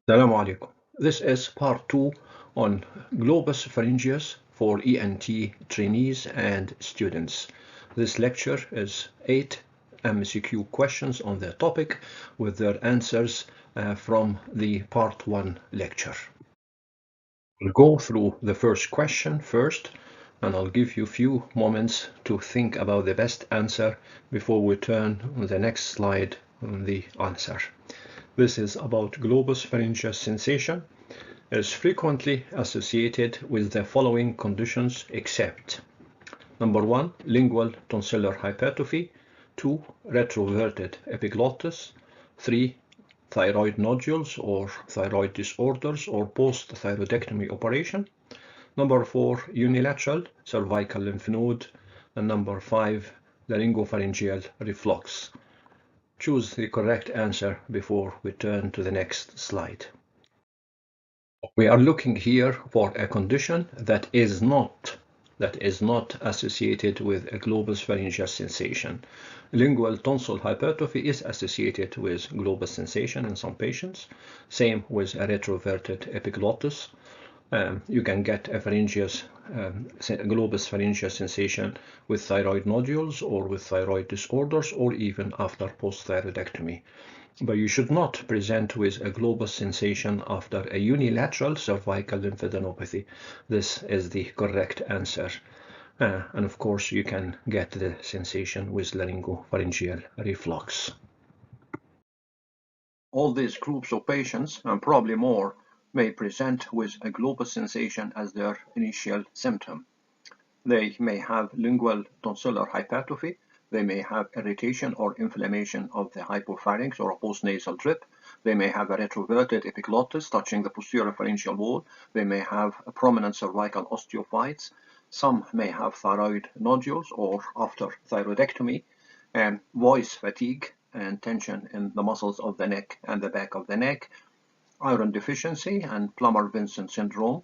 Assalamu alaikum. This is part 2 on Globus Pharyngeus for ENT trainees and students. This lecture is 8 MCQ questions on the topic with their answers from the part 1 lecture. We'll go through the first question first, and I'll give you a few moments to think about the best answer before we turn on the next slide on the answer. This is about globus pharyngeus sensation. It is frequently associated with the following conditions except: number 1, lingual tonsillar hypertrophy; 2, retroverted epiglottis; 3, thyroid nodules or thyroid disorders or post-thyroidectomy operation; number 4, unilateral cervical lymph node; and number 5, laryngopharyngeal reflux. Choose the correct answer before we turn to the next slide. We are looking here for a condition that is not associated with a globus pharyngeus sensation. Lingual tonsil hypertrophy is associated with globus sensation in some patients. Same with a retroverted epiglottis. You can get a globus pharyngeus sensation with thyroid nodules or with thyroid disorders or even after post-thyroidectomy. But you should not present with a globus sensation after a unilateral cervical lymphadenopathy. This is the correct answer. And of course, you can get the sensation with laryngopharyngeal reflux. All these groups of patients, and probably more, may present with a globus sensation as their initial symptom. They may have lingual tonsillar hypertrophy. They may have irritation or inflammation of the hypopharynx or a postnasal drip. They may have a retroverted epiglottis touching the posterior pharyngeal wall. They may have a prominent cervical osteophytes. Some may have thyroid nodules or after thyroidectomy, and voice fatigue and tension in the muscles of the neck and the back of the neck, iron deficiency and Plummer-Vinson syndrome,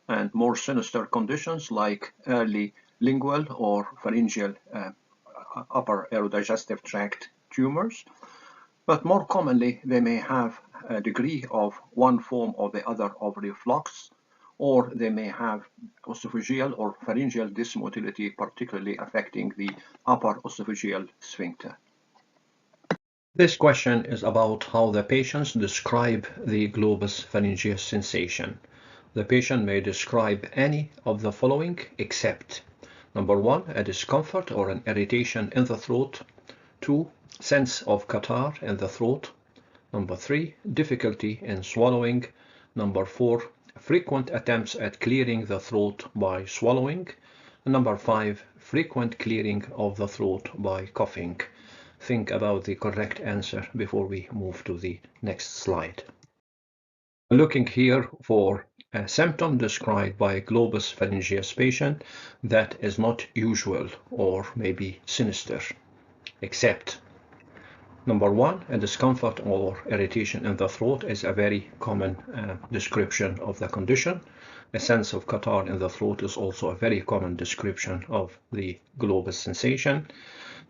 and more sinister conditions like early lingual or pharyngeal upper aerodigestive tract tumors. But more commonly, they may have a degree of one form or the other of reflux, or they may have esophageal or pharyngeal dysmotility, particularly affecting the upper esophageal sphincter. This question is about how the patients describe the globus pharyngeus sensation. The patient may describe any of the following except: number 1, a discomfort or an irritation in the throat; 2, sense of catarrh in the throat; number 3, difficulty in swallowing; number 4, frequent attempts at clearing the throat by swallowing; and number 5, frequent clearing of the throat by coughing. Think about the correct answer before we move to the next slide. Looking here for a symptom described by a globus pharyngeus patient that is not usual or maybe sinister, except: number 1, a discomfort or irritation in the throat is a very common description of the condition. A sense of catarrh in the throat is also a very common description of the globus sensation.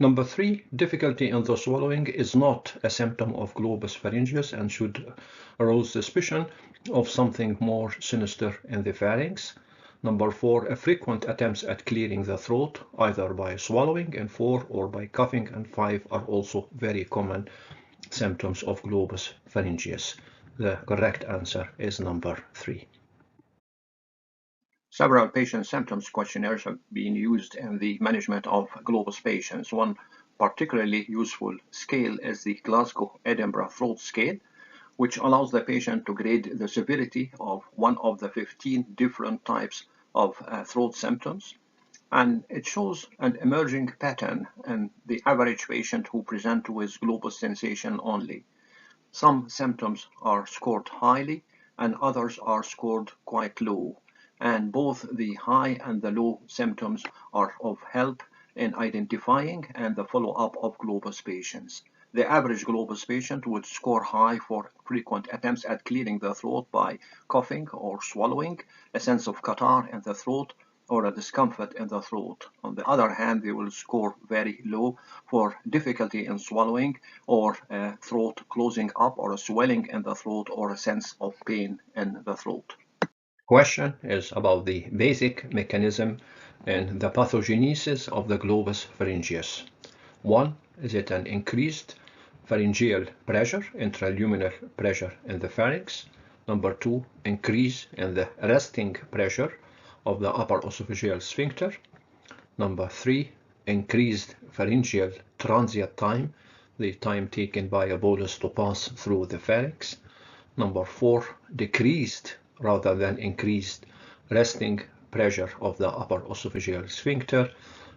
Number 3, difficulty in the swallowing is not a symptom of globus pharyngeus and should arouse suspicion of something more sinister in the pharynx. Number 4, frequent attempts at clearing the throat, either by swallowing, and 4, or by coughing, and 5 are also very common symptoms of globus pharyngeus. The correct answer is number 3. Several patient symptoms questionnaires have been used in the management of globus patients. One particularly useful scale is the Glasgow Edinburgh throat scale, which allows the patient to grade the severity of one of the 15 different types of throat symptoms. And it shows an emerging pattern in the average patient who present with globus sensation only. Some symptoms are scored highly and others are scored quite low. And both the high and the low symptoms are of help in identifying and the follow-up of globus patients. The average globus patient would score high for frequent attempts at clearing the throat by coughing or swallowing, a sense of catarrh in the throat, or a discomfort in the throat. On the other hand, they will score very low for difficulty in swallowing, or throat closing up, or a swelling in the throat, or a sense of pain in the throat. Question is about the basic mechanism and the pathogenesis of the globus pharyngeus. 1. Is it an increased pharyngeal pressure, intraluminal pressure in the pharynx? Number 2, increase in the resting pressure of the upper esophageal sphincter. Number 3, increased pharyngeal transient time, the time taken by a bolus to pass through the pharynx. Number 4, decreased rather than increased resting pressure of the upper esophageal sphincter.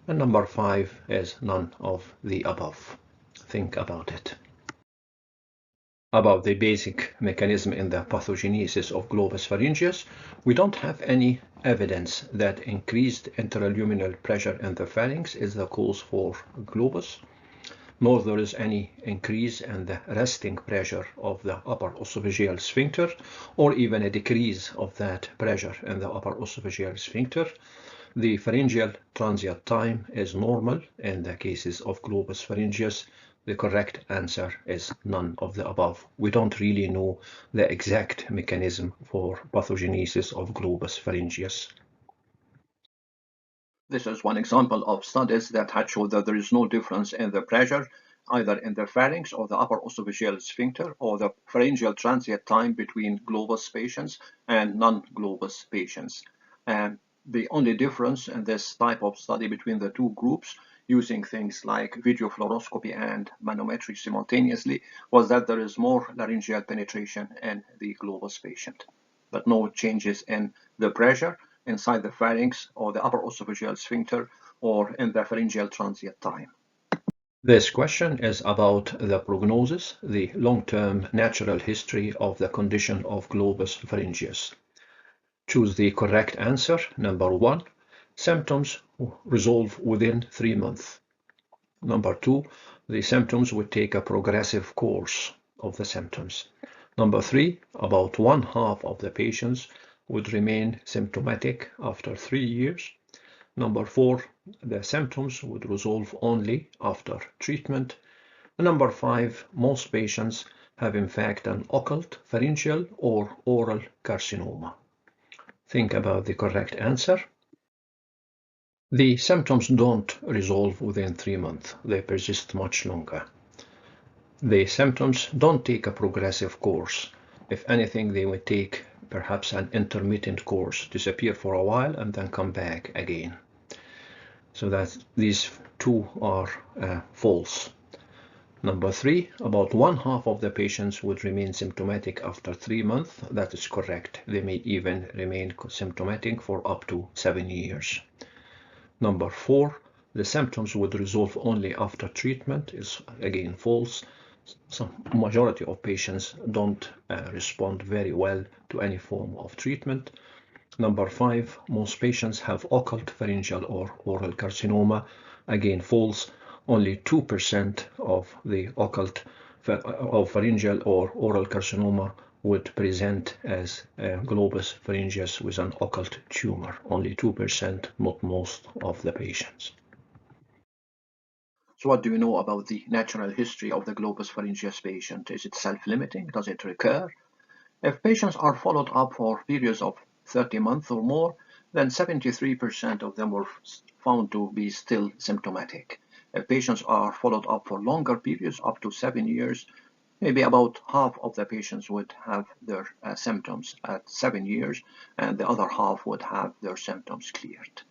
And number 5 is none of the above. Think about it. About the basic mechanism in the pathogenesis of globus pharyngeus, we don't have any evidence that increased intraluminal pressure in the pharynx is the cause for globus, nor there is any increase in the resting pressure of the upper esophageal sphincter, or even a decrease of that pressure in the upper esophageal sphincter. The pharyngeal transient time is normal in the cases of globus pharyngeus. The correct answer is none of the above. We don't really know the exact mechanism for pathogenesis of globus pharyngeus. This is one example of studies that had shown that there is no difference in the pressure either in the pharynx or the upper esophageal sphincter, or the pharyngeal transient time between globus patients and non-globus patients. And the only difference in this type of study between the two groups, using things like video fluoroscopy and manometry simultaneously, was that there is more laryngeal penetration in the globus patient, but no changes in the pressure inside the pharynx or the upper esophageal sphincter or in the pharyngeal transient time. This question is about the prognosis, the long-term natural history of the condition of globus pharyngeus. Choose the correct answer. Number 1, symptoms resolve within 3 months. Number 2, the symptoms would take a progressive course of the symptoms. Number 3, about 1/2 of the patients would remain symptomatic after 3 years. Number 4, the symptoms would resolve only after treatment. And number 5, most patients have in fact an occult, pharyngeal, or oral carcinoma. Think about the correct answer. The symptoms don't resolve within 3 months. They persist much longer. The symptoms don't take a progressive course. If anything, they would take perhaps an intermittent course, disappear for a while and then come back again. So that these two are false. Number 3, about 1/2 of the patients would remain symptomatic after 3 months. That is correct. They may even remain symptomatic for up to 7 years. Number 4, the symptoms would resolve only after treatment is again false. Some majority of patients don't respond very well to any form of treatment. Number 5, most patients have occult, pharyngeal, or oral carcinoma. Again, false. Only 2% of the occult of pharyngeal or oral carcinoma would present as globus pharyngeus with an occult tumor. Only 2%, not most of the patients. So what do we know about the natural history of the globus pharyngeus patient? Is it self-limiting? Does it recur? If patients are followed up for periods of 30 months or more, then 73% of them were found to be still symptomatic. If patients are followed up for longer periods, up to 7 years, maybe about half of the patients would have their symptoms at 7 years, and the other half would have their symptoms cleared.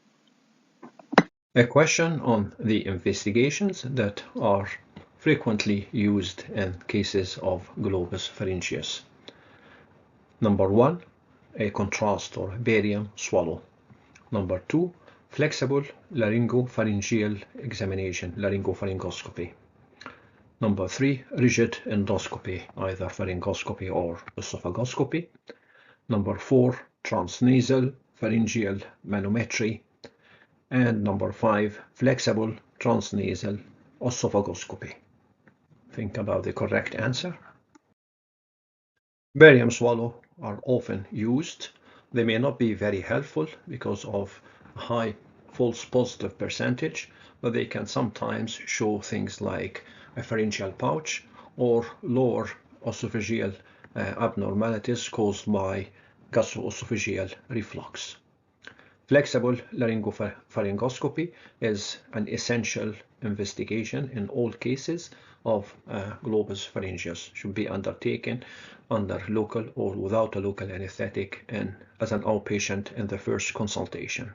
A question on the investigations that are frequently used in cases of globus pharyngeus. Number 1, a contrast or barium swallow. Number 2, flexible laryngopharyngeal examination, laryngopharyngoscopy. Number 3, rigid endoscopy, either pharyngoscopy or esophagoscopy. Number 4, transnasal pharyngeal manometry. And number 5, flexible transnasal esophagoscopy. Think about the correct answer. Barium swallow are often used. They may not be very helpful because of high false positive percentage, but they can sometimes show things like a pharyngeal pouch or lower esophageal abnormalities caused by gastroesophageal reflux. Flexible laryngopharyngoscopy is an essential investigation in all cases of Globus pharyngeus. Should be undertaken under local or without a local anesthetic and as an outpatient in the first consultation.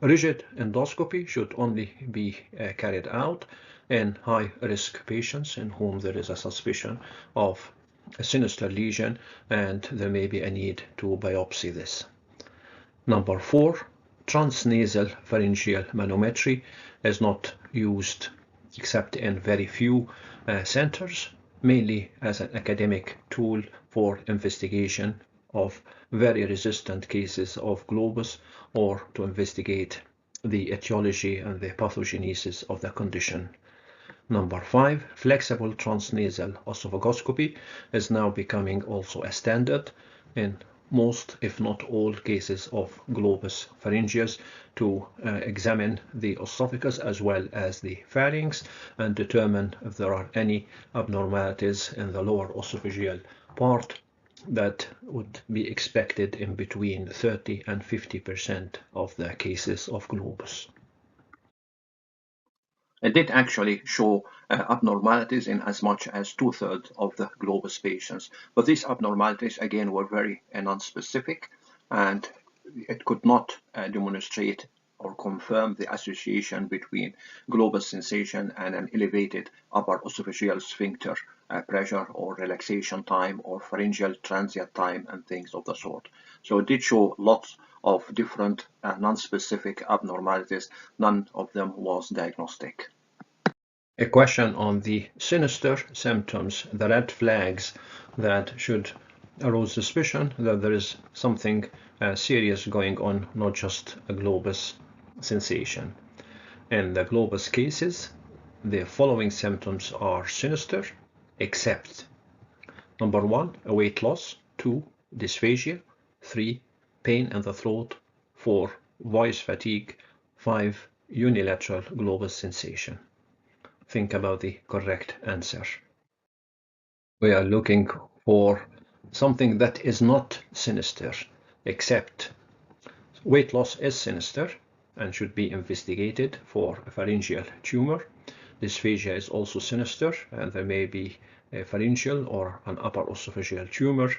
Rigid endoscopy should only be carried out in high-risk patients in whom there is a suspicion of a sinister lesion and there may be a need to biopsy this. Number 4, transnasal pharyngeal manometry is not used except in very few centers, mainly as an academic tool for investigation of very resistant cases of globus or to investigate the etiology and the pathogenesis of the condition. Number 5, flexible transnasal oesophagostomy is now becoming also a standard in most, if not all, cases of Globus pharyngeus to examine the esophagus as well as the pharynx and determine if there are any abnormalities in the lower esophageal part that would be expected in between 30 and 50% of the cases of globus. It did actually show abnormalities in as much as 2/3 of the globus patients, but these abnormalities again were very non-specific and it could not demonstrate or confirm the association between globus sensation and an elevated upper esophageal sphincter pressure or relaxation time or pharyngeal transient time and things of the sort. So it did show lots of different non-specific abnormalities. None of them was diagnostic. A question on the sinister symptoms, the red flags that should arouse suspicion that there is something serious going on, not just a globus sensation. In the globus cases, the following symptoms are sinister, except number 1, a weight loss, 2, dysphagia, 3, pain in the throat, 4, voice fatigue, 5, unilateral globus sensation. Think about the correct answer. We are looking for something that is not sinister, except weight loss is sinister and should be investigated for a pharyngeal tumor. Dysphagia is also sinister and there may be a pharyngeal or an upper esophageal tumor.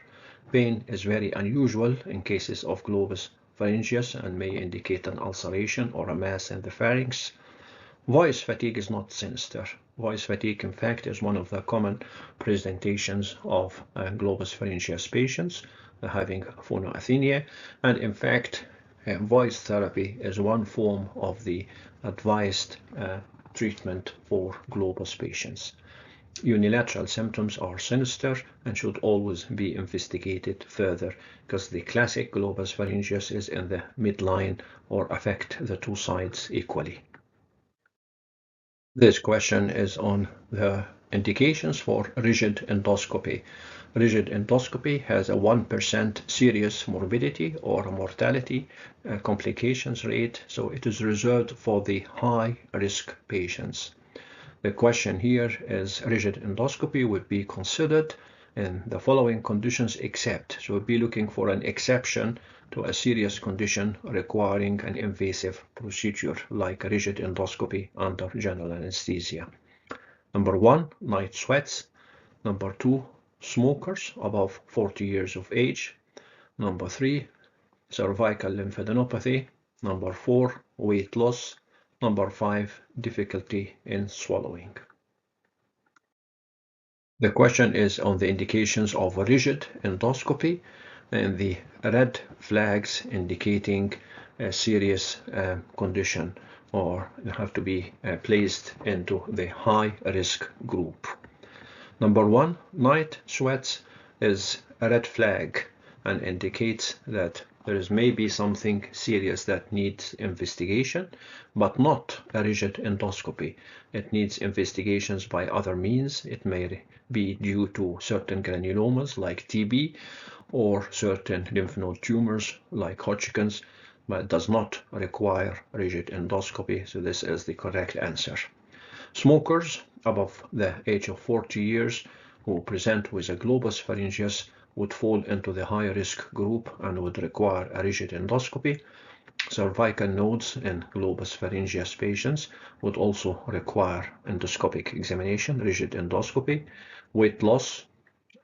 Pain is very unusual in cases of globus pharyngeus and may indicate an ulceration or a mass in the pharynx. Voice fatigue is not sinister. Voice fatigue, in fact, is one of the common presentations of globus pharyngeus patients having phonoathenia, and in fact, voice therapy is one form of the advised treatment for globus patients. Unilateral symptoms are sinister and should always be investigated further because the classic globus pharyngeus is in the midline or affect the two sides equally. This question is on the indications for rigid endoscopy. Rigid endoscopy has a 1% serious morbidity or mortality complications rate, so it is reserved for the high-risk patients. The question here is rigid endoscopy would be considered in the following conditions except. So we'll be looking for an exception to a serious condition requiring an invasive procedure like a rigid endoscopy under general anesthesia. Number 1, night sweats. Number 2, smokers above 40 years of age. Number 3, cervical lymphadenopathy. Number 4, weight loss. Number 5, difficulty in swallowing. The question is on the indications of rigid endoscopy and the red flags indicating a serious condition or have to be placed into the high risk group. Number 1, night sweats is a red flag and indicates that there is maybe something serious that needs investigation, but not a rigid endoscopy. It needs investigations by other means. It may be due to certain granulomas like TB or certain lymph node tumors like Hodgkin's but it does not require rigid endoscopy, so this is the correct answer. Smokers above the age of 40 years who present with a globus pharyngeus would fall into the high-risk group and would require a rigid endoscopy. Cervical nodes in globus pharyngeus patients would also require endoscopic examination, rigid endoscopy. Weight loss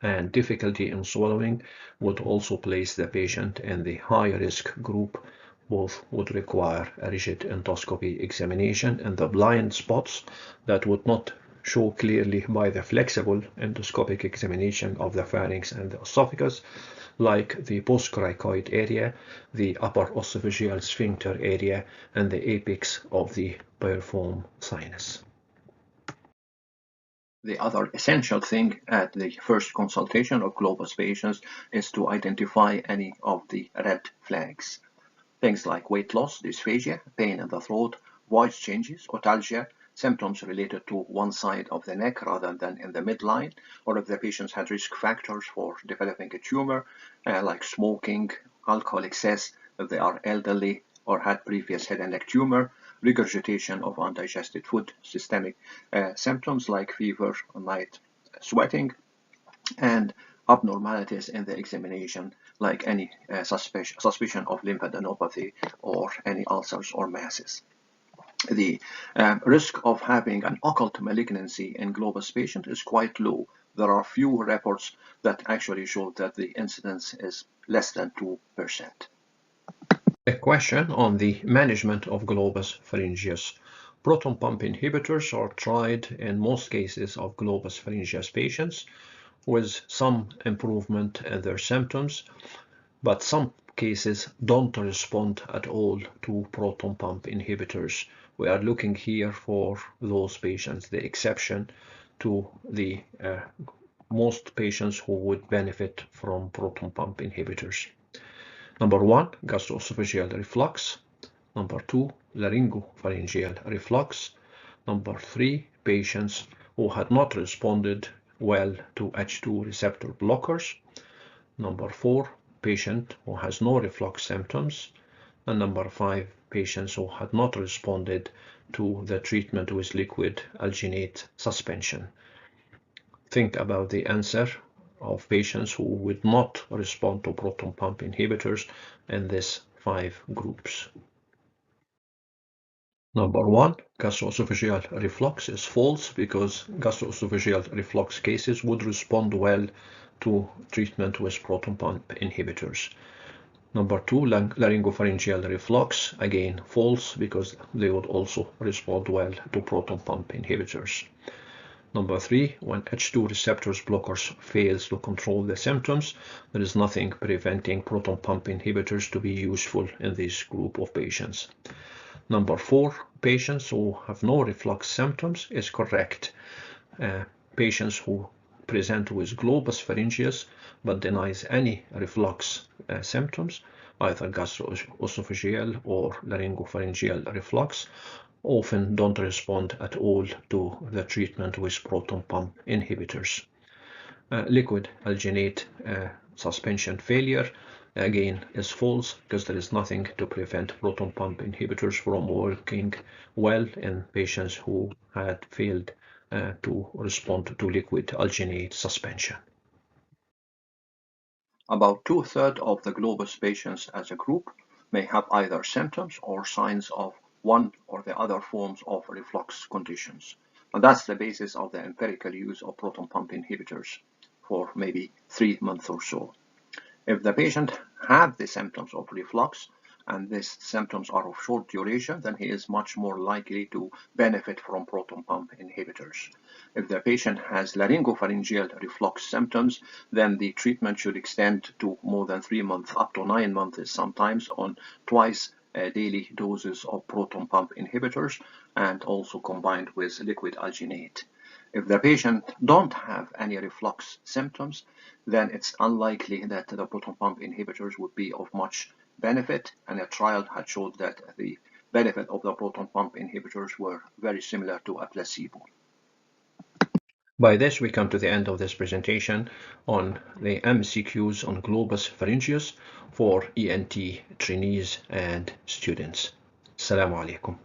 and difficulty in swallowing would also place the patient in the high-risk group. Both would require a rigid endoscopy examination, and the blind spots that would not show clearly by the flexible endoscopic examination of the pharynx and the esophagus, like the postcricoid area, the upper esophageal sphincter area, and the apex of the piriform sinus. The other essential thing at the first consultation of globus patients is to identify any of the red flags. Things like weight loss, dysphagia, pain in the throat, voice changes, otalgia, symptoms related to one side of the neck rather than in the midline, or if the patients had risk factors for developing a tumor, like smoking, alcohol excess, if they are elderly or had previous head and neck tumor, regurgitation of undigested food, systemic symptoms like fever, night sweating, and abnormalities in the examination like any suspicion of lymphadenopathy or any ulcers or masses. The risk of having an occult malignancy in globus patient is quite low. There are few reports that actually show that the incidence is less than 2%. A question on the management of globus pharyngeus. Proton pump inhibitors are tried in most cases of globus pharyngeus patients with some improvement in their symptoms, but some cases don't respond at all to proton pump inhibitors. We are looking here for those patients, the exception to the most patients who would benefit from proton pump inhibitors. Number 1, gastroesophageal reflux. Number 2, laryngopharyngeal reflux. Number 3, patients who had not responded well to H2 receptor blockers. Number 4, patient who has no reflux symptoms. And number 5, patients who had not responded to the treatment with liquid alginate suspension. Think about the answer of patients who would not respond to proton pump inhibitors in these 5 groups. Number 1, gastroesophageal reflux is false because gastroesophageal reflux cases would respond well to treatment with proton pump inhibitors. Number 2, laryngopharyngeal reflux, again false because they would also respond well to proton pump inhibitors. Number 3, when H2 receptors blockers fails to control the symptoms, there is nothing preventing proton pump inhibitors to be useful in this group of patients. Number 4, patients who have no reflux symptoms is correct. Patients who present with globus pharyngeus but denies any reflux symptoms, either gastroesophageal or laryngopharyngeal reflux, often don't respond at all to the treatment with proton pump inhibitors. Liquid alginate suspension failure again is false because there is nothing to prevent proton pump inhibitors from working well in patients who had failed to respond to liquid alginate suspension. About 2/3 of the globus patients as a group may have either symptoms or signs of one or the other forms of reflux conditions. And that's the basis of the empirical use of proton pump inhibitors for maybe 3 months or so. If the patient had the symptoms of reflux and these symptoms are of short duration, then he is much more likely to benefit from proton pump inhibitors. If the patient has laryngopharyngeal reflux symptoms, then the treatment should extend to more than 3 months, up to 9 months sometimes, on twice daily doses of proton pump inhibitors and also combined with liquid alginate. If the patient don't have any reflux symptoms, then it's unlikely that the proton pump inhibitors would be of much benefit, and a trial had showed that the benefit of the proton pump inhibitors were very similar to a placebo. By this, we come to the end of this presentation on the MCQs on Globus Pharyngeus for ENT trainees and students. Assalamu alaikum.